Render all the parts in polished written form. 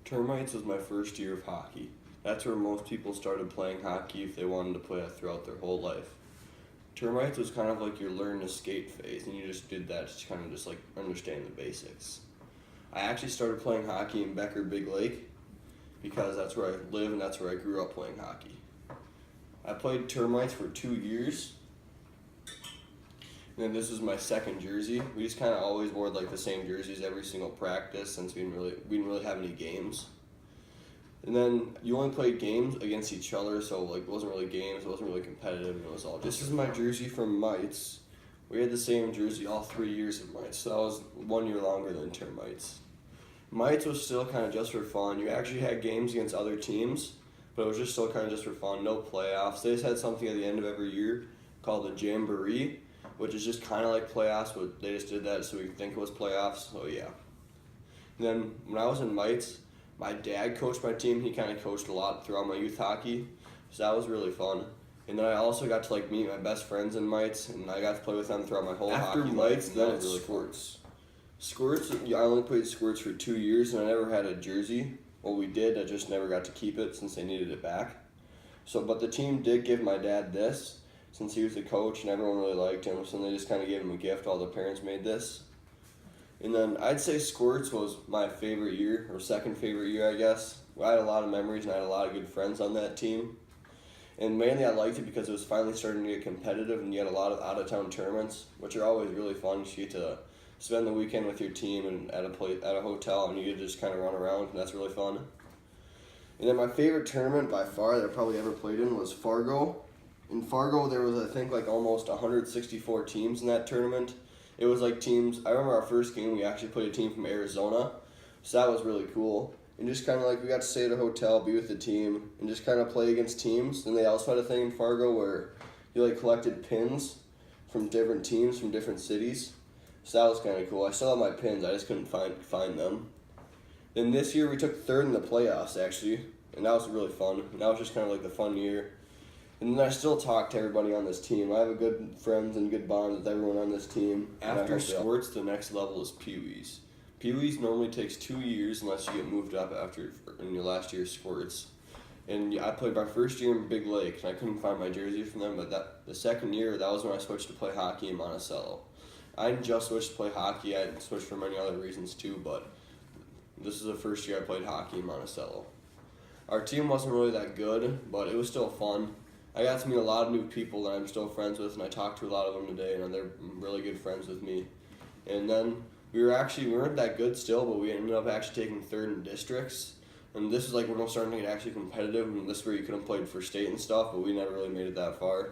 Termites was my first year of hockey. That's where most people started playing hockey if they wanted to play it throughout their whole life. Termites was kind of like your learn to skate phase, and you just did that to kind of just like understand the basics. I actually started playing hockey in Becker Big Lake because that's where I live and that's where I grew up playing hockey. I played Termites for 2 years, and then this was my second jersey. We just kind of always wore like the same jerseys every single practice since we didn't really have any games. And then you only played games against each other, so like it wasn't really games, it wasn't really competitive, and it was all just. This is my jersey from Mites. We had the same jersey all 3 years of Mites, so that was 1 year longer than Termites. Mites was still kind of just for fun. You actually had games against other teams, but it was just still kind of just for fun, no playoffs. They just had something at the end of every year called the Jamboree, which is just kind of like playoffs, but they just did that so we think it was playoffs, so yeah. And then when I was in Mites, my dad coached my team. He kind of coached a lot throughout my youth hockey, so that was really fun. And then I also got to like meet my best friends in Mites, and I got to play with them throughout my whole hockey life. Mites, then it's really Squirts. Squirts, I only played Squirts for 2 years, and I never had a jersey. Well, we did. I just never got to keep it since they needed it back. But the team did give my dad this since he was the coach, and everyone really liked him. So they just kind of gave him a gift. All the parents made this. And then I'd say Squirts was my favorite year, or second favorite year, I guess. I had a lot of memories, and I had a lot of good friends on that team. And mainly I liked it because it was finally starting to get competitive, and you had a lot of out-of-town tournaments, which are always really fun. You get to spend the weekend with your team and at a hotel, and you get to just kind of run around, and that's really fun. And then my favorite tournament by far that I probably ever played in was Fargo. In Fargo, there was, I think, like almost 164 teams in that tournament. It was like teams. I remember our first game, we actually played a team from Arizona, so that was really cool. And just kind of like we got to stay at a hotel, be with the team, and just kind of play against teams. And they also had a thing in Fargo where you like collected pins from different teams from different cities. So that was kind of cool. I still have my pins, I just couldn't find them. Then this year we took third in the playoffs actually, and that was really fun. And that was just kind of like the fun year. And then I still talk to everybody on this team. I have a good friends and good bonds with everyone on this team. After Squirts, the next level is Pee-wees. Pee-wees normally takes 2 years unless you get moved up in your last year Squirts. And I played my first year in Big Lake, and I couldn't find my jersey from them, but the second year, that was when I switched to play hockey in Monticello. I didn't just switch to play hockey, I switched for many other reasons too, but this is the first year I played hockey in Monticello. Our team wasn't really that good, but it was still fun. I got to meet a lot of new people that I'm still friends with, and I talked to a lot of them today, and they're really good friends with me. And then we weren't that good still, but we ended up actually taking third in districts. And this is like when we're starting to get actually competitive, and this is where you could have played for state and stuff, but we never really made it that far.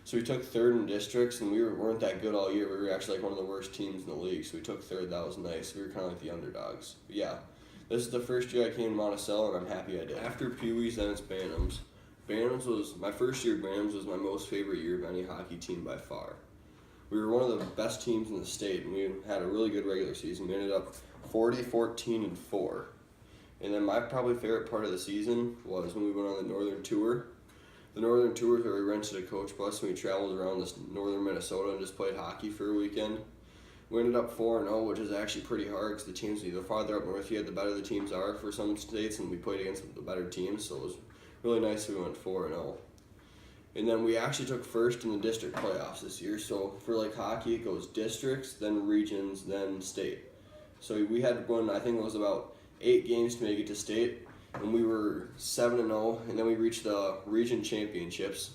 So we took third in districts, and we weren't that good all year. We were actually like one of the worst teams in the league, so we took third. That was nice. We were kind of like the underdogs. But yeah, this is the first year I came to Monticello, and I'm happy I did. After Pee-wees, then it's Bantams. Bantams was, my first year Bantams was my most favorite year of any hockey team by far. We were one of the best teams in the state, and we had a really good regular season. We ended up 40, 14, and 4. And then my probably favorite part of the season was when we went on the Northern Tour. The Northern Tour is where we rented a coach bus and we traveled around this northern Minnesota and just played hockey for a weekend. We ended up 4-0, which is actually pretty hard because the teams, the farther up north you get, the better the teams are for some states, and we played against the better teams, so it was really nice that we went 4-0. And then we actually took first in the district playoffs this year. So for like hockey, it goes districts, then regions, then state. So we had won, I think it was about 8 games to make it to state, and we were 7-0. And then we reached the region championships,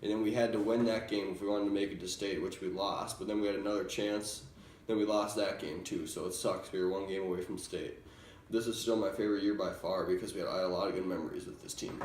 and then we had to win that game if we wanted to make it to state, which we lost. But then we had another chance. Then we lost that game too, so it sucks. We were 1 game away from state. This is still my favorite year by far because I had a lot of good memories with this team.